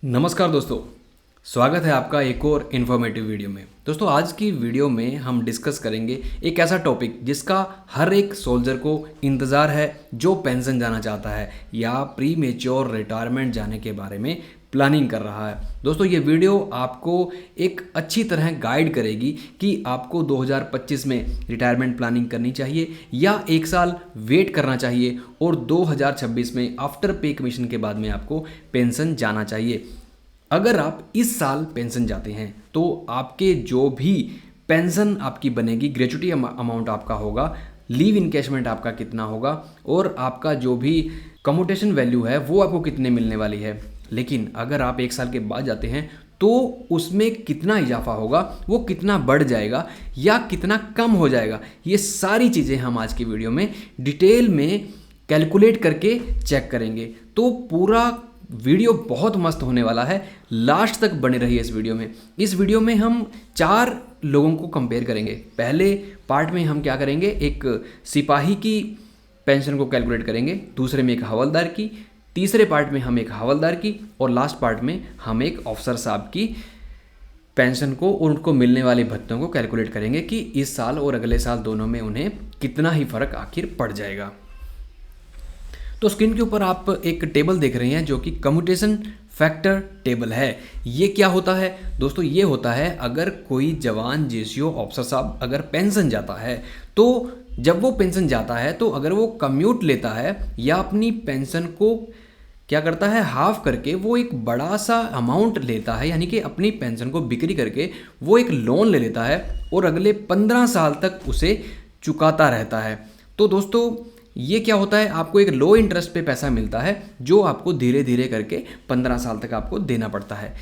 नमस्कार दोस्तों, स्वागत है आपका एक और इन्फॉर्मेटिव वीडियो में। दोस्तों आज की वीडियो में हम डिस्कस करेंगे एक ऐसा टॉपिक जिसका हर एक सोल्जर को इंतज़ार है जो पेंशन जाना चाहता है या प्री मेच्योर रिटायरमेंट जाने के बारे में प्लानिंग कर रहा है। दोस्तों ये वीडियो आपको एक अच्छी तरह गाइड करेगी कि आपको 2025 में रिटायरमेंट प्लानिंग करनी चाहिए या एक साल वेट करना चाहिए और 2026 में आफ्टर पे कमीशन के बाद में आपको पेंशन जाना चाहिए। अगर आप इस साल पेंशन जाते हैं तो आपके जो भी पेंशन आपकी बनेगी, ग्रेच्युटी अमाउंट आपका होगा, लीव इनकैशमेंट आपका कितना होगा और आपका जो भी कम्यूटेशन वैल्यू है वो आपको कितने मिलने वाली है। लेकिन अगर आप एक साल के बाद जाते हैं तो उसमें कितना इजाफा होगा, वो कितना बढ़ जाएगा या कितना कम हो जाएगा, ये सारी चीज़ें हम आज की वीडियो में डिटेल में कैलकुलेट करके चेक करेंगे। तो पूरा वीडियो बहुत मस्त होने वाला है, लास्ट तक बने रहिए इस वीडियो में। इस वीडियो में हम 4 लोगों को कंपेयर करेंगे। पहले पार्ट में हम क्या करेंगे, एक सिपाही की पेंशन को कैलकुलेट करेंगे, दूसरे में एक हवलदार की, तीसरे पार्ट में हम एक हवलदार की और लास्ट पार्ट में हम एक ऑफिसर साहब की पेंशन को और उनको मिलने वाले भत्तों को कैलकुलेट करेंगे कि इस साल और अगले साल दोनों में उन्हें कितना ही फर्क आखिर पड़ जाएगा। तो स्क्रीन के ऊपर आप एक टेबल देख रहे हैं जो कि कम्यूटेशन फैक्टर टेबल है। ये क्या होता है दोस्तों, ये होता है अगर कोई जवान जेसीओ ऑफिसर साहब अगर पेंशन जाता है तो जब वो पेंशन जाता है तो अगर वो कम्यूट लेता है या अपनी पेंशन को क्या करता है, हाफ करके वो एक बड़ा सा अमाउंट लेता है, यानी कि अपनी पेंशन को बिक्री करके वो एक लोन ले लेता है और अगले 15 साल तक उसे चुकाता रहता है। तो दोस्तों ये क्या होता है, आपको एक लो इंटरेस्ट पे पैसा मिलता है जो आपको धीरे धीरे करके 15 साल तक आपको देना पड़ता है।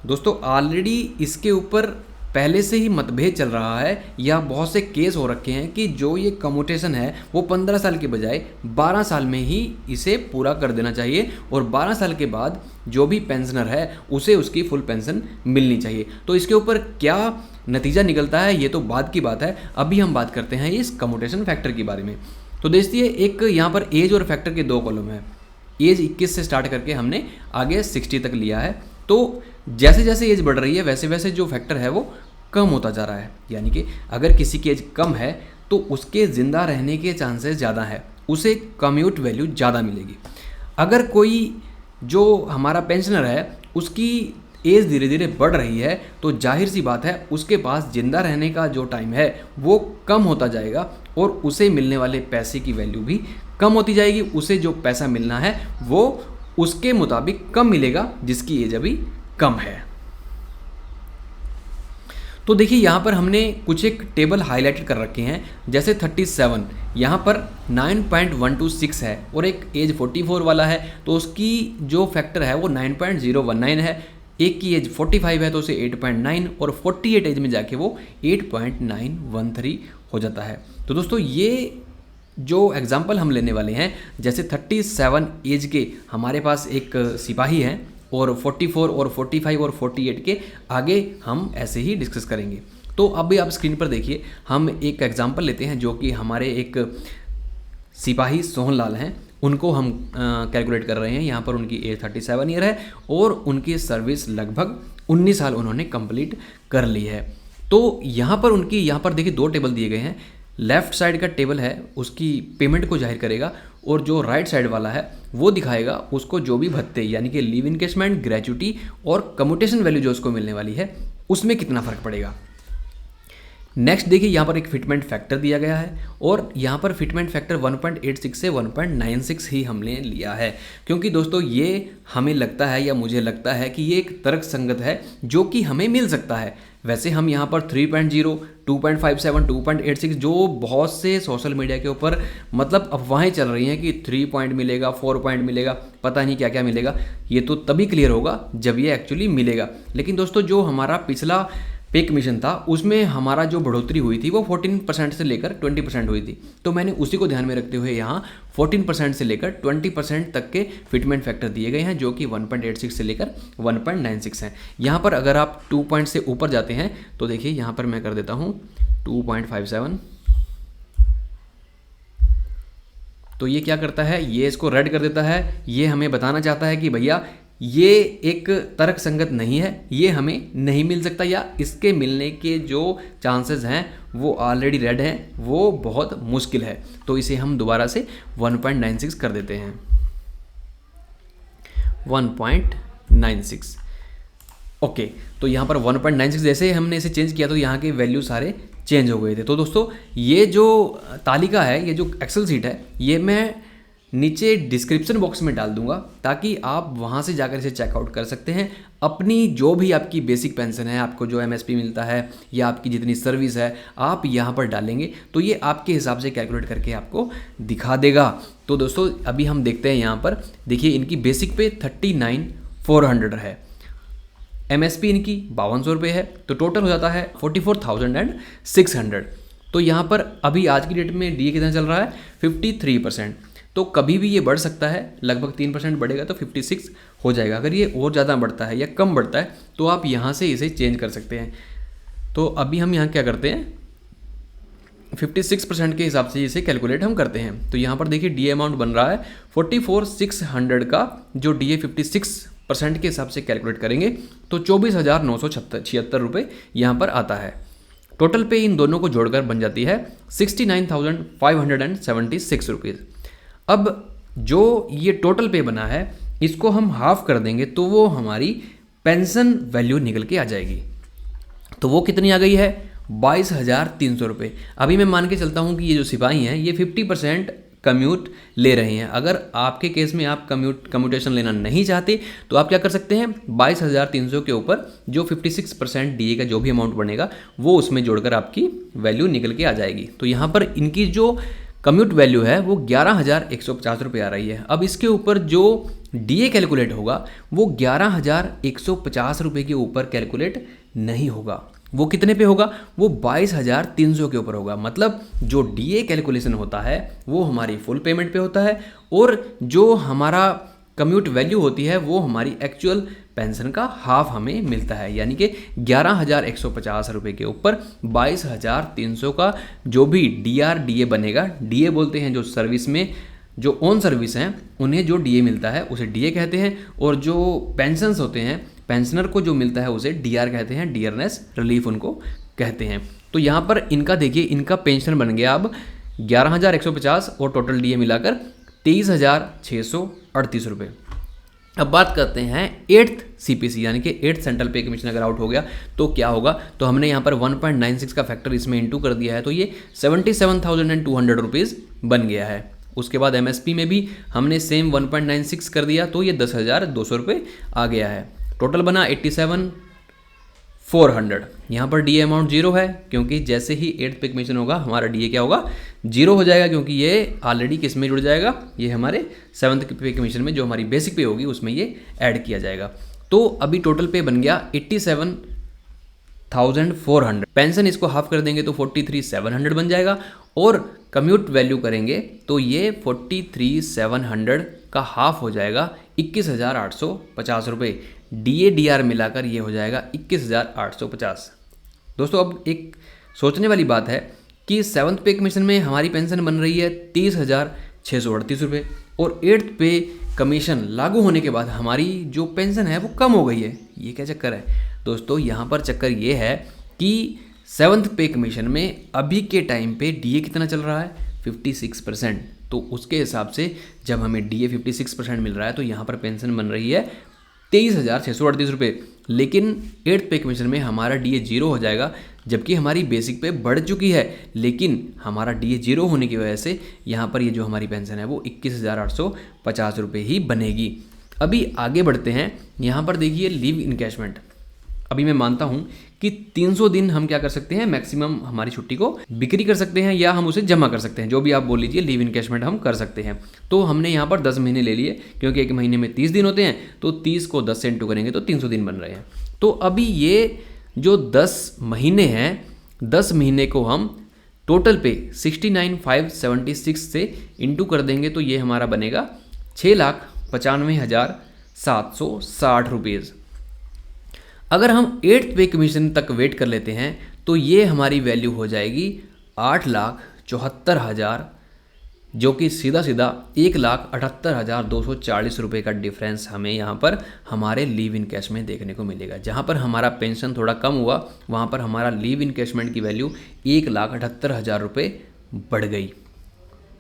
दोस्तों ऑलरेडी इसके ऊपर पहले से ही मतभेद चल रहा है या बहुत से केस हो रखे हैं कि जो ये कम्यूटेशन है वो 15 साल के बजाय 12 साल में ही इसे पूरा कर देना चाहिए और 12 साल के बाद जो भी पेंशनर है उसे उसकी फुल पेंशन मिलनी चाहिए। तो इसके ऊपर क्या नतीजा निकलता है ये तो बाद की बात है, अभी हम बात करते हैं इस कम्यूटेशन फैक्टर के बारे में। तो देखिए एक यहाँ पर एज और फैक्टर के 2 कॉलम है। एज 21 से स्टार्ट करके हमने आगे 60 तक लिया है। तो जैसे जैसे एज बढ़ रही है वैसे वैसे जो फैक्टर है वो कम होता जा रहा है, यानी कि अगर किसी की एज कम है तो उसके ज़िंदा रहने के चांसेस ज़्यादा है, उसे कम्यूट वैल्यू ज़्यादा मिलेगी। अगर कोई जो हमारा पेंशनर है उसकी एज धीरे धीरे बढ़ रही है तो जाहिर सी बात है उसके पास जिंदा रहने का जो टाइम है वो कम होता जाएगा और उसे मिलने वाले पैसे की वैल्यू भी कम होती जाएगी। उसे जो पैसा मिलना है वो उसके मुताबिक कम मिलेगा जिसकी एज अभी कम है। तो देखिए यहाँ पर हमने कुछ एक टेबल हाईलाइटेड कर रखे हैं, जैसे 37 यहाँ पर 9.126 है और एक एज 44 वाला है तो उसकी जो फैक्टर है वो 9.019 है। एक की एज 45 है तो उसे 8.9 और 48 एज में जाके वो 8.913 हो जाता है। तो दोस्तों ये जो एग्जाम्पल हम लेने वाले हैं, जैसे 37 एज के हमारे पास एक सिपाही हैं और 44 और 45 और 48 के आगे हम ऐसे ही डिस्कस करेंगे। तो अभी आप स्क्रीन पर देखिए, हम एक एग्जाम्पल लेते हैं जो कि हमारे एक सिपाही सोहनलाल हैं, उनको हम कैलकुलेट कर रहे हैं। यहाँ पर उनकी एज 37 ईयर है और उनकी सर्विस लगभग 19 साल उन्होंने कंप्लीट कर ली है। तो यहाँ पर देखिए 2 टेबल दिए गए हैं। लेफ्ट साइड का टेबल है उसकी पेमेंट को जाहिर करेगा और जो राइट साइड वाला है वो दिखाएगा उसको जो भी भत्ते यानी कि लीव इनकैशमेंट, ग्रेच्युटी और कम्यूटेशन वैल्यू जो उसको मिलने वाली है उसमें कितना फ़र्क पड़ेगा। नेक्स्ट देखिए यहाँ पर एक फिटमेंट फैक्टर दिया गया है और यहाँ पर फिटमेंट फैक्टर 1.86 से 1.96 ही हमने लिया है, क्योंककि दोस्तों ये हमें लगता है या मुझे लगता है कि ये एक तर्क संगत है जो कि हमें मिल सकता है। वैसे हम यहाँ पर 3.0, 2.57, 2.86 जो बहुत से सोशल मीडिया के ऊपर मतलब अफवाहें चल रही हैं कि 3 पॉइंट मिलेगा, 4 पॉइंट मिलेगा, पता नहीं क्या क्या मिलेगा, ये तो तभी क्लियर होगा जब ये एक्चुअली मिलेगा। लेकिन दोस्तों जो हमारा पिछला पे कमीशन था उसमें हमारा जो बढ़ोतरी हुई थी वो 14% से लेकर 20% हुई थी, तो मैंने उसी को ध्यान में रखते हुए यहाँ 14% से लेकर 20% तक के फिटमेंट फैक्टर दिए गए हैं जो कि 1.86 से लेकर 1.96 हैं। यहाँ पर अगर आप 2 पॉइंट से ऊपर जाते हैं तो देखिए यहाँ पर मैं कर देता हूँ 2.57, तो ये क्या करता है, ये इसको रेड कर देता है। ये हमें बताना चाहता है कि भैया ये एक तर्क संगत नहीं है, ये हमें नहीं मिल सकता, या इसके मिलने के जो चांसेस हैं वो ऑलरेडी रेड हैं, वो बहुत मुश्किल है। तो इसे हम दोबारा से 1.96 कर देते हैं, 1.96। ओके, तो यहाँ पर 1.96 जैसे हमने इसे चेंज किया तो यहाँ के वैल्यू सारे चेंज हो गए थे। तो दोस्तों ये जो तालिका है, ये जो एक्सेल सीट है, ये मैं नीचे डिस्क्रिप्शन बॉक्स में डाल दूंगा ताकि आप वहाँ से जाकर इसे चेकआउट कर सकते हैं। अपनी जो भी आपकी बेसिक पेंशन है, आपको जो एमएसपी मिलता है या आपकी जितनी सर्विस है, आप यहाँ पर डालेंगे तो ये आपके हिसाब से कैलकुलेट करके आपको दिखा देगा। तो दोस्तों अभी हम देखते हैं यहाँ पर, देखिए इनकी बेसिक पे 39,400 है, एमएसपी इनकी 5200 रुपये है, तो टोटल हो जाता है 44,600। तो यहाँ पर अभी आज की डेट में डीए कितना चल रहा है, 53%। तो कभी भी ये बढ़ सकता है, लगभग 3% बढ़ेगा तो 56 हो जाएगा। अगर ये और ज़्यादा बढ़ता है या कम बढ़ता है तो आप यहाँ से इसे चेंज कर सकते हैं। तो अभी हम यहाँ क्या करते हैं, 56% के हिसाब से इसे कैलकुलेट हम करते हैं। तो यहाँ पर देखिए डी अमाउंट बन रहा है 44,600 का, जो डी 56% के हिसाब से कैलकुलेट करेंगे तो 24,976 रुपये यहाँ पर आता है। टोटल पे इन दोनों को जोड़कर बन जाती है 69,576 रुपीज़। अब जो ये टोटल पे बना है इसको हम हाफ कर देंगे तो वो हमारी पेंशन वैल्यू निकल के आ जाएगी। तो वो कितनी आ गई है, 22,300 रुपये। अभी मैं मान के चलता हूँ कि ये जो सिपाही हैं ये 50% कम्यूट ले रहे हैं। अगर आपके केस में आप कम्यूटेशन लेना नहीं चाहते तो आप क्या कर सकते हैं, 22,300 के ऊपर जो 56% डीए का जो भी अमाउंट बनेगा वो उसमें जोड़कर आपकी वैल्यू निकल के आ जाएगी। तो यहाँ पर इनकी जो कम्यूट वैल्यू है वो 11,150 रुपये आ रही है। अब इसके ऊपर जो डीए कैलकुलेट होगा वो 11,150 रुपये के ऊपर कैलकुलेट नहीं होगा। वो कितने पे होगा, वो 22,300 के ऊपर होगा। मतलब जो डीए कैलकुलेशन होता है वो हमारी फुल पेमेंट पे होता है, और जो हमारा कम्यूट वैल्यू होती है वो हमारी एक्चुअल पेंशन का हाफ हमें मिलता है। यानी कि 11,150 रुपये के ऊपर 22,300 का जो भी डीए बनेगा, डीए बोलते हैं जो सर्विस में जो ऑन सर्विस हैं उन्हें जो डीए मिलता है उसे डीए कहते हैं, और जो पेंशन्स होते हैं पेंशनर को जो मिलता है उसे डीआर कहते हैं, डियरनेस रिलीफ उनको कहते हैं। तो यहाँ पर इनका देखिए, इनका पेंशन बन गया अब 11,150 और टोटल डीए मिलाकर 23,638 रुपये। अब बात करते हैं 8th सीपीसी यानी कि 8th सेंट्रल पे कमीशन अगर आउट हो गया तो क्या होगा। तो हमने यहाँ पर 1.96 का फैक्टर इसमें इंटू कर दिया है तो ये 77,200 रुपीज़ बन गया है। उसके बाद एमएसपी में भी हमने सेम 1.96 कर दिया तो ये 10,200 रुपये आ गया है। टोटल बना 87,400। यहाँ पर डीए अमाउंट 0 है क्योंकि जैसे ही 8th पे कमीशन होगा हमारा डीए क्या होगा, 0 हो जाएगा, क्योंकि ये ऑलरेडी किस में जुड़ जाएगा, ये हमारे 7th पे कमीशन में जो हमारी बेसिक पे होगी उसमें ये ऐड किया जाएगा। तो अभी टोटल पे बन गया 87,400। पेंशन इसको हाफ कर देंगे तो 43,700 बन जाएगा, और कम्यूट वैल्यू करेंगे तो ये 43,700 का हाफ हो जाएगा 21,850 रुपये। डीए डीआर मिलाकर ये हो जाएगा 21,850। दोस्तों अब एक सोचने वाली बात है कि 7th पे कमीशन में हमारी पेंशन बन रही है 30,638 रुपये, और 8th पे कमीशन लागू होने के बाद हमारी जो पेंशन है वो कम हो गई है। ये क्या चक्कर है दोस्तों, यहाँ पर चक्कर ये है कि 7th पे कमीशन में अभी के टाइम पे डीए कितना चल रहा है, 56%। तो उसके हिसाब से जब हमें डीए 56% मिल रहा है तो यहाँ पर पेंशन बन रही है 23,638 रुपये। लेकिन 8th पे कमीशन में हमारा डीए 0 हो जाएगा, जबकि हमारी बेसिक पे बढ़ चुकी है, लेकिन हमारा डीए 0 होने की वजह से यहाँ पर ये जो हमारी पेंशन है वो 21,850 रुपये ही बनेगी। अभी आगे बढ़ते हैं। यहाँ पर देखिए लीव इनकैशमेंट। अभी मैं मानता हूँ कि 300 दिन हम क्या कर सकते हैं, मैक्सिमम हमारी छुट्टी को बिक्री कर सकते हैं या हम उसे जमा कर सकते हैं, जो भी आप बोल लीजिए, लीव इनकैशमेंट हम कर सकते हैं। तो हमने यहाँ पर 10 महीने ले लिए, क्योंकि एक महीने में 30 दिन होते हैं, तो 30 को 10 से इंटू करेंगे तो 300 दिन बन रहे हैं। तो अभी ये जो 10 महीने हैं, 10 महीने को हम टोटल पे 69,576 से इंटू कर देंगे तो ये हमारा बनेगा 6,95,760 रुपीज़। अगर हम 8th पे कमीशन तक वेट कर लेते हैं तो ये हमारी वैल्यू हो जाएगी 8,74,000 जो कि सीधा सीधा 1,78,240 रुपये का डिफरेंस हमें यहाँ पर हमारे लीव इन कैश में देखने को मिलेगा। जहाँ पर हमारा पेंशन थोड़ा कम हुआ, वहाँ पर हमारा लीव इन कैशमेंट की वैल्यू 1,78,000 रुपये बढ़ गई।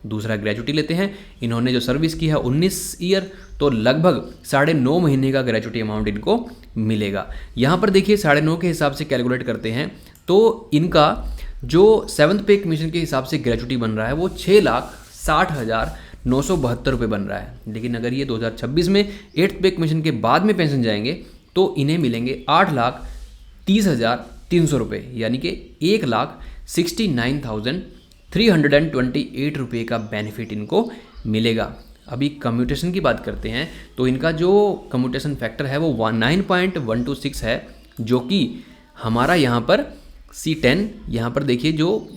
दूसरा ग्रेजुटी लेते हैं। इन्होंने जो सर्विस की है 19 ईयर, तो लगभग 9.5 महीने का ग्रेजुटी अमाउंट इनको मिलेगा। यहाँ पर देखिए 9.5 के हिसाब से कैलकुलेट करते हैं तो इनका जो 7th पे कमीशन के हिसाब से ग्रेजुटी बन रहा है वो 6,60,972 रुपये बन रहा है। लेकिन अगर ये 2026 में 8th पे कमीशन के बाद में पेंशन जाएंगे तो इन्हें मिलेंगे 8,30,300 रुपये, यानी कि 1,69,328 रुपये का बेनिफिट इनको मिलेगा। अभी कम्यूटेशन की बात करते हैं तो इनका जो कम्यूटेशन फैक्टर है वो 9.126 है, जो कि हमारा यहाँ पर C10, यहाँ पर देखिए जो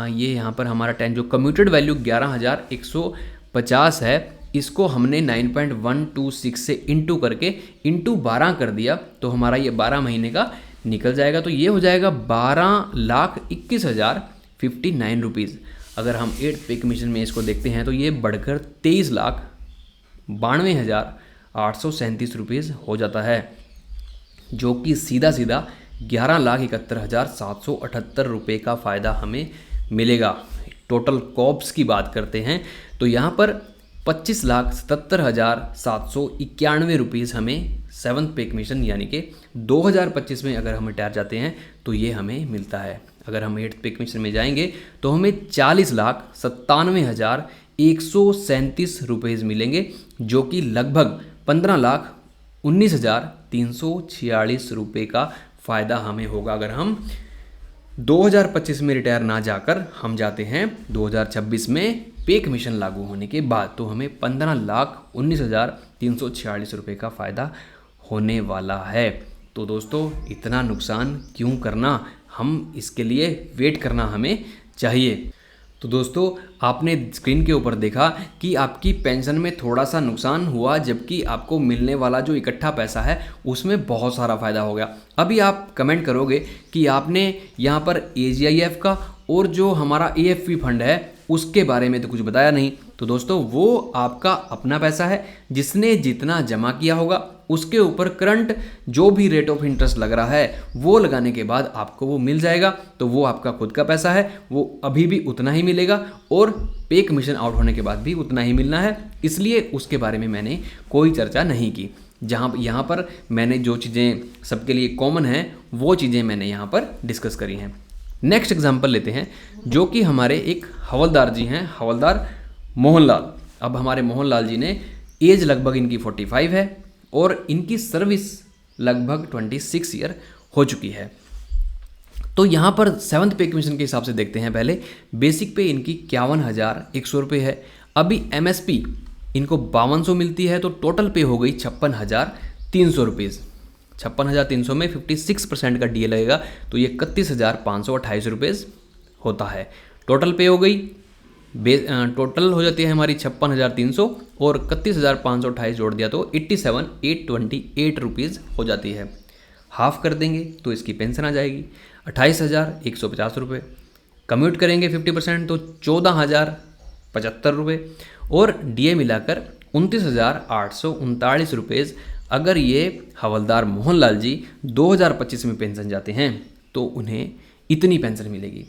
ये यहाँ पर हमारा 10 जो कम्यूटेड वैल्यू 11,150 है, इसको हमने 9.126 से इंटू करके इंटू 12 कर दिया तो हमारा ये 12 महीने का निकल जाएगा। तो ये हो जाएगा 12,21,059 रुपीज़। अगर हम 8th पे कमीशन में इसको देखते हैं तो ये बढ़कर 23,92,837 रुपीज़ हो जाता है, जो कि सीधा सीधा 11,71,778 रुपये का फ़ायदा हमें मिलेगा। टोटल कॉप्स की बात करते हैं तो यहाँ पर 25,77,791 रुपीज़ हमें 7th पे कमीशन यानी कि 2025 में अगर हम रिटायर जाते हैं तो ये हमें मिलता है। अगर हम 8th पे कमीशन में जाएंगे तो हमें 40,97,137 रुपीज़ मिलेंगे, जो कि लगभग 15,19,346 रुपये का फ़ायदा हमें होगा। अगर हम 2025 में रिटायर ना जाकर हम जाते हैं 2026 में पे कमीशन लागू होने के बाद, तो हमें 15,19,346 रुपये का फ़ायदा होने वाला है। तो दोस्तों इतना नुकसान क्यों करना, हम इसके लिए वेट करना हमें चाहिए। तो दोस्तों आपने स्क्रीन के ऊपर देखा कि आपकी पेंशन में थोड़ा सा नुकसान हुआ, जबकि आपको मिलने वाला जो इकट्ठा पैसा है उसमें बहुत सारा फ़ायदा हो गया। अभी आप कमेंट करोगे कि आपने यहाँ पर AGIF का और जो हमारा AFP फंड है उसके बारे में तो कुछ बताया नहीं। तो दोस्तों वो आपका अपना पैसा है, जिसने जितना जमा किया होगा उसके ऊपर करंट जो भी रेट ऑफ इंटरेस्ट लग रहा है वो लगाने के बाद आपको वो मिल जाएगा। तो वो आपका खुद का पैसा है, वो अभी भी उतना ही मिलेगा और पे कमीशन आउट होने के बाद भी उतना ही मिलना है, इसलिए उसके बारे में मैंने कोई चर्चा नहीं की। जहाँ यहाँ पर मैंने जो चीज़ें सबके लिए कॉमन हैं वो चीज़ें मैंने यहाँ पर डिस्कस करी हैं। नेक्स्ट एग्जाम्पल लेते हैं, जो कि हमारे एक हवलदार जी हैं, हवलदार मोहनलाल। अब हमारे मोहनलाल जी ने एज लगभग इनकी 45 है और इनकी सर्विस लगभग 26 ईयर हो चुकी है। तो यहाँ पर 7th पे कमीशन के हिसाब से देखते हैं। पहले बेसिक पे इनकी 51,100 रुपये है। अभी MSP इनको 5200 मिलती है, तो टोटल पे हो गई 56,300 रुपीज़। 56,300 में 56% का DA लगेगा तो ये 31,528 रुपीज़ होता है। टोटल पे हो गई, टोटल हो जाती है हमारी 56,300 और 31,528 जोड़ दिया तो 87,828 रुपीज़ हो जाती है। हाफ कर देंगे तो इसकी पेंशन आ जाएगी 28,150 रुपये। कम्यूट करेंगे 50% तो 14,075 रुपये और DA मिलाकर 29,839 रुपये। अगर ये हवलदार मोहनलाल जी 2025 में पेंशन जाते हैं तो उन्हें इतनी पेंशन मिलेगी।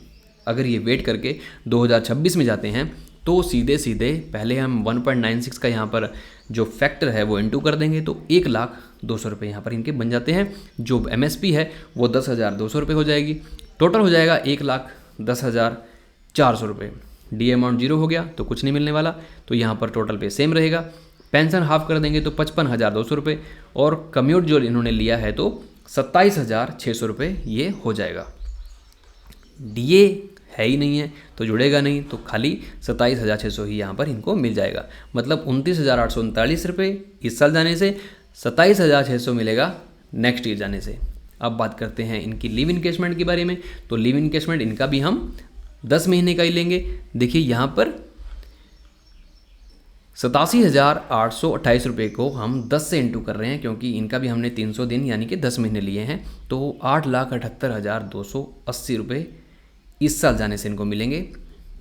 अगर ये वेट करके 2026 में जाते हैं तो सीधे सीधे पहले हम 1.96 का यहाँ पर जो फैक्टर है वो इंटू कर देंगे तो 1,02,000 रुपये यहाँ पर इनके बन जाते हैं। जो MSP है वो 10,200 रुपये हो जाएगी। टोटल हो जाएगा 1,10,400 रुपये। DA अमाउंट 0 हो गया तो कुछ नहीं मिलने वाला, तो यहाँ पर टोटल पे सेम रहेगा। पेंशन हाफ कर देंगे तो 55,200 रुपये और कम्यूट जो इन्होंने लिया है तो 27,600 रुपये ये हो जाएगा। DA है ही नहीं है तो जुड़ेगा नहीं, तो खाली 27,600 ही यहाँ पर इनको मिल जाएगा। मतलब 29,839 रुपये इस साल जाने से, 27,600 मिलेगा नेक्स्ट ईयर जाने से। अब बात करते हैं इनकी लीव इनकेशमेंट के बारे में। तो लीव इनकेशमेंट इनका भी हम 10 महीने का ही लेंगे। देखिए यहाँ पर 87,828 रुपये को हम 10 से इंटू कर रहे हैं, क्योंकि इनका भी हमने 300 दिन यानी कि 10 महीने लिए हैं, तो 8,78,280 रुपये इस साल जाने से इनको मिलेंगे।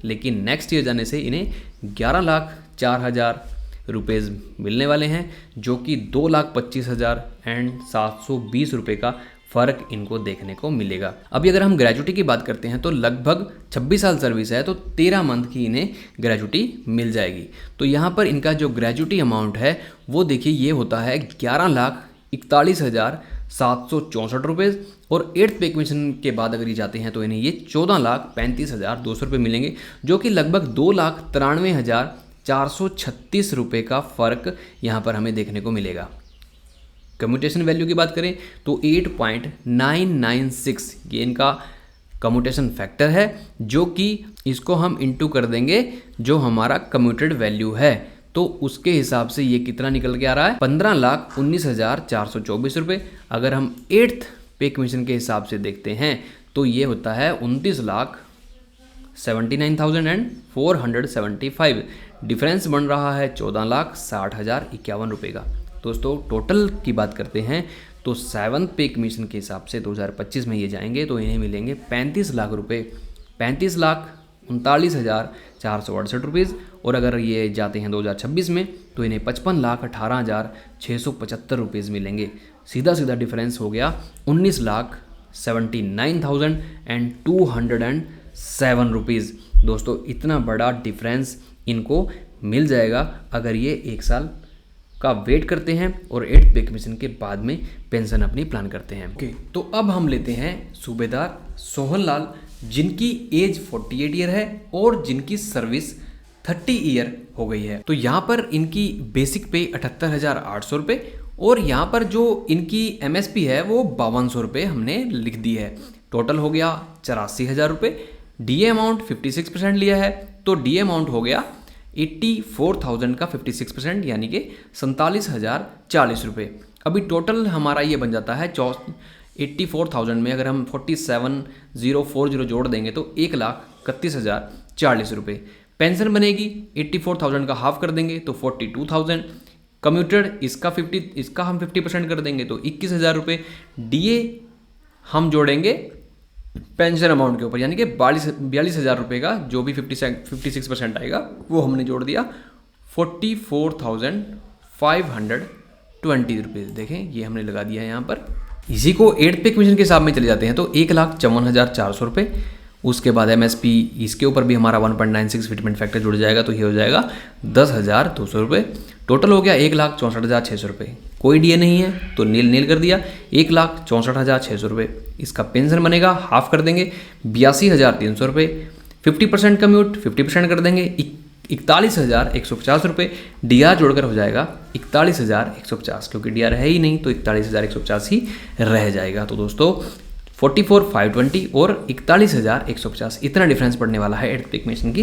लेकिन नेक्स्ट ईयर जाने से इन्हें 11,04,000 रुपीज़ मिलने वाले हैं, जो कि 2,25,000 एंड 720 रुपये का फ़र्क इनको देखने को मिलेगा। अभी अगर हम ग्रेजुटी की बात करते हैं तो लगभग 26 साल सर्विस है तो 13 मंथ की इन्हें ग्रेजुटी मिल जाएगी। तो यहाँ पर इनका जो ग्रेजुटी अमाउंट है वो देखिए ये होता है 11,41,764 रुपये, और 8th पे कमीशन के बाद अगर ये जाते हैं तो इन्हें ये 14,35,200 रुपये मिलेंगे, जो कि लगभग 2,93,436 रुपये का फ़र्क यहाँ पर हमें देखने को मिलेगा। कम्यूटेशन वैल्यू की बात करें तो 8.996 ये इनका कम्यूटेशन फैक्टर है, जो कि इसको हम इंटू कर देंगे जो हमारा कम्यूटेड वैल्यू है, तो उसके हिसाब से ये कितना निकल के आ रहा है 15,19,424 रुपये। अगर हम 8th पे कमीशन के हिसाब से देखते हैं तो ये होता है 29,79,475। डिफरेंस बन रहा है 14,60,051 रुपये का। दोस्तों टोटल की बात करते हैं तो 7th पे कमीशन के हिसाब से 2025 में ये जाएंगे तो इन्हें मिलेंगे 35 लाख रुपये, 35,39,468 रुपीज़। और अगर ये जाते हैं 2026 में तो इन्हें 55,18,675 रुपीज़ मिलेंगे। सीधा सीधा डिफरेंस हो गया 19,79,207 रुपीज़। दोस्तों इतना बड़ा डिफरेंस इनको मिल जाएगा अगर ये 1 साल का वेट करते हैं और 8th पे कमीशन के बाद में पेंशन अपनी प्लान करते हैं। ओके, तो अब हम लेते हैं सूबेदार सोहन लाल, जिनकी एज 48 ईयर है और जिनकी सर्विस 30 ईयर हो गई है। तो यहाँ पर इनकी बेसिक पे 78,800 रुपये, और यहाँ पर जो इनकी MSP है वो 5200 रुपये हमने लिख दी है। टोटल हो गया 84,000 रुपये। DA अमाउंट 56% लिया है, तो DA अमाउंट हो गया 84,000 का 56%, यानी कि 47,040 रुपये। अभी टोटल हमारा ये बन जाता है 84,000 में अगर हम 47,040 जोड़ देंगे तो 1,31,040 रुपये। पेंशन बनेगी 84,000 का हाफ कर देंगे तो 42,000। कम्यूटेड इसका हम 50% कर देंगे तो 21,000 रुपये। DA हम जोड़ेंगे पेंशन अमाउंट के ऊपर, यानी कि 42,000 रुपये का जो भी 56% आएगा वो हमने जोड़ दिया 44,520 रुपीज़। देखें ये हमने लगा दिया है यहाँ पर। इसी को 8th पे कमीशन के हिसाब में चले जाते हैं तो 1,54,400 रुपये। उसके बाद MSP इसके ऊपर भी हमारा 1.96 फिटमेंट फैक्टर जुड़ जाएगा तो ये हो जाएगा 10,200 रुपये। टोटल हो गया 1,64,600 रुपये। कोई DA नहीं है तो नील कर दिया 1,64,600 रुपये। इसका पेंशन बनेगा, हाफ कर देंगे 82,300 रुपये। 50% कम्यूट 50% कर देंगे 41,150 रुपये। DR जोड़कर हो जाएगा 41,150, क्योंकि DR है ही नहीं तो 41,150 ही रह जाएगा। तो दोस्तों 44,520 और 41,150 इतना डिफरेंस पड़ने वाला है 8th पे कमीशन की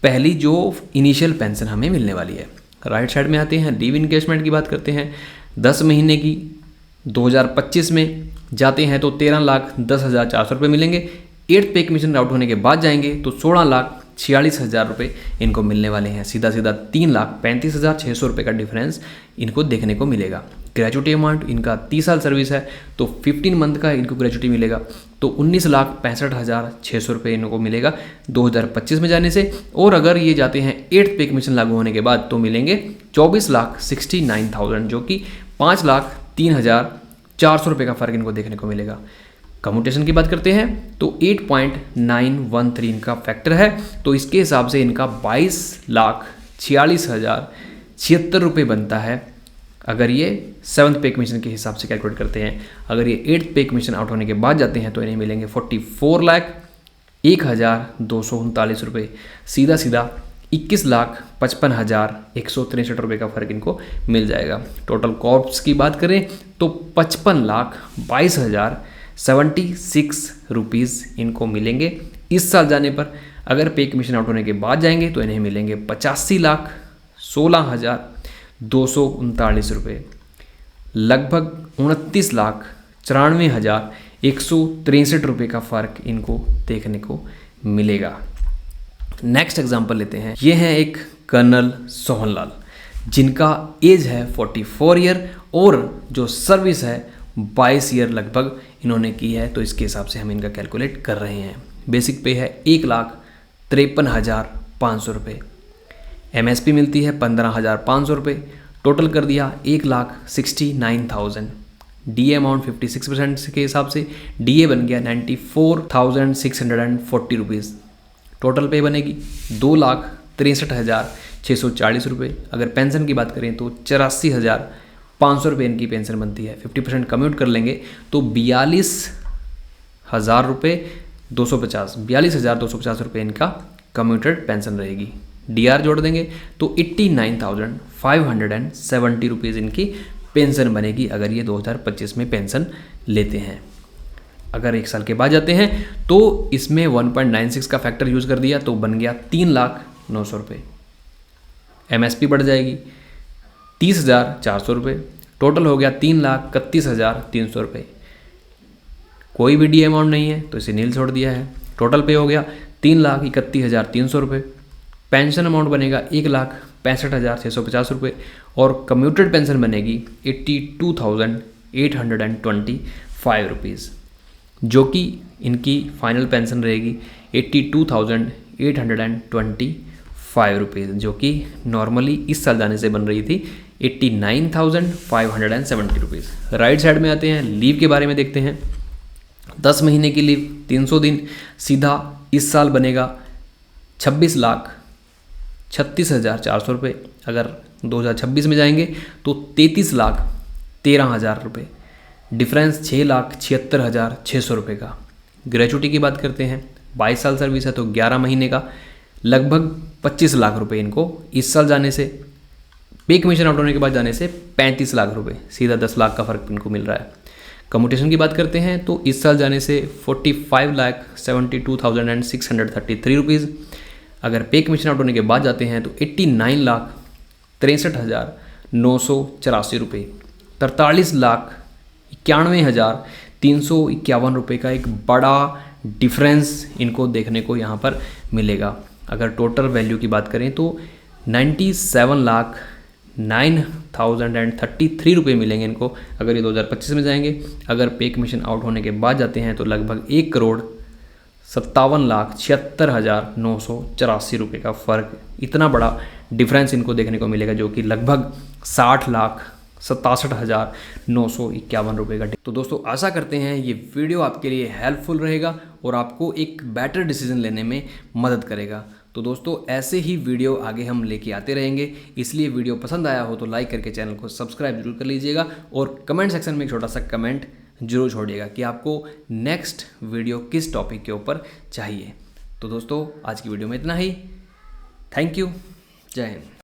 पहली जो इनिशियल पेंशन हमें मिलने वाली है। राइट साइड में आते हैं, लीव इनकेशमेंट की बात करते हैं। 10 महीने की 2025 में जाते हैं तो 13,10,400 रुपये मिलेंगे। 8th पे कमीशन आउट होने के बाद जाएंगे तो 16,46,000 रुपये इनको मिलने वाले हैं। सीधा 3,35,600 रुपये का डिफरेंस इनको देखने को मिलेगा। ग्रेजुटी अमाउंट इनका 30 साल सर्विस है तो 15 मंथ का इनको ग्रेजुटी मिलेगा, तो 19,65,600 रुपये इनको मिलेगा 2025 में जाने से। और अगर ये जाते हैं 8th पे कमीशन लागू होने के बाद तो मिलेंगे 24,69,000, जो कि 5,03,400 रुपये का फ़र्क इनको देखने को मिलेगा। कम्यूटेशन की बात करते हैं तो 8.913 इनका फैक्टर है, तो इसके हिसाब से इनका 22,46,076 रुपये बनता है अगर ये 7th पे कमीशन के हिसाब से कैलकुलेट करते हैं। अगर ये 8th पे कमीशन आउट होने के बाद जाते हैं तो इन्हें मिलेंगे 44,01,239 रुपये। सीधा 21,55,163 रुपये का फ़र्क इनको मिल जाएगा। टोटल कॉर्प्स की बात करें तो 55,22,076 रुपीज़ इनको मिलेंगे इस साल जाने पर। अगर पे कमीशन आउट होने के बाद जाएंगे तो इन्हें मिलेंगे 85,16,239 रुपये। लगभग 29,94,163 रुपये का फ़र्क इनको देखने को मिलेगा। नेक्स्ट एग्जांपल लेते हैं। ये हैं एक कर्नल सोहन लाल, जिनका एज है 44 ईयर और जो सर्विस है 22 ईयर लगभग इन्होंने की है, तो इसके हिसाब से हम इनका कैलकुलेट कर रहे हैं। बेसिक पे है 53,500 रुपये। MSP मिलती है 15,500 रुपये। टोटल कर दिया 1,69,000। DA अमाउंट 56% के हिसाब से DA बन गया 94,640 रुपीज़। टोटल पे बनेगी 2,63,640 रुपये। अगर पेंशन की बात करें तो 84,500 रुपये इनकी पेंशन बनती है। 50% कम्यूट कर लेंगे तो 42,000 रुपये 42,250 रुपये इनका कम्यूटेड पेंशन रहेगी। DR जोड़ देंगे तो 89,570 रुपीज़ इनकी पेंशन बनेगी अगर ये 2025 में पेंशन लेते हैं। अगर 1 साल के बाद जाते हैं तो इसमें 1.96 का फैक्टर यूज़ कर दिया तो बन गया 3,09,000 रुपये। MSP बढ़ जाएगी 30,400 रुपये। टोटल हो गया 3,31,300 रुपये। कोई भी DA अमाउंट नहीं है तो इसे नील छोड़ दिया है। टोटल पे हो गया 3,31,300 रुपये। पेंशन अमाउंट बनेगा 1,65,650 रुपये और कम्यूटेड पेंशन बनेगी 82,825 रुपीज़, जो कि इनकी फाइनल पेंशन रहेगी 82,825 रुपीज़, जो कि नॉर्मली इस साल जाने से बन रही थी 89,570 रुपीज़। राइट साइड में आते हैं, लीव के बारे में देखते हैं। 10 महीने की लीव 300 दिन सीधा इस साल बनेगा 26,36,400 रुपये। अगर 2026 में जाएंगे तो 33,13,000 रुपये। डिफरेंस 6,76,600 रुपये का। ग्रेचुटी की बात करते हैं, 22 साल सर्विस है तो 11 महीने का लगभग 25 लाख रुपये इनको इस साल जाने से, पे कमीशन आउट होने के बाद जाने से 35 लाख रुपये, सीधा 10 लाख का फ़र्क इनको मिल रहा है। कम्यूटेशन की बात करते हैं तो इस साल जाने से 45,72,633 रुपीज़। अगर पे कमीशन आउट होने के बाद जाते हैं तो 89,63,984 रुपये, 43,91,351 रुपये का एक बड़ा डिफरेंस इनको देखने को यहाँ पर मिलेगा। अगर टोटल वैल्यू की बात करें तो 97,09,033 रुपये मिलेंगे इनको अगर ये 2025 में जाएंगे। अगर पे कमीशन आउट होने के बाद जाते हैं तो लगभग 1,57,76,984 रुपये का फ़र्क, इतना बड़ा डिफरेंस इनको देखने को मिलेगा, जो कि लगभग 60,67,951 रुपये का। तो दोस्तों आशा करते हैं ये वीडियो आपके लिए हेल्पफुल रहेगा और आपको एक बेटर डिसीजन लेने में मदद करेगा। तो दोस्तों ऐसे ही वीडियो आगे हम लेके आते रहेंगे, इसलिए वीडियो पसंद आया हो तो लाइक करके चैनल को सब्सक्राइब जरूर कर लीजिएगा और कमेंट सेक्शन में एक छोटा सा कमेंट जरूर छोड़िएगा कि आपको नेक्स्ट वीडियो किस टॉपिक के ऊपर चाहिए। तो दोस्तों आज की वीडियो में इतना ही। Thank you. जय हिंद।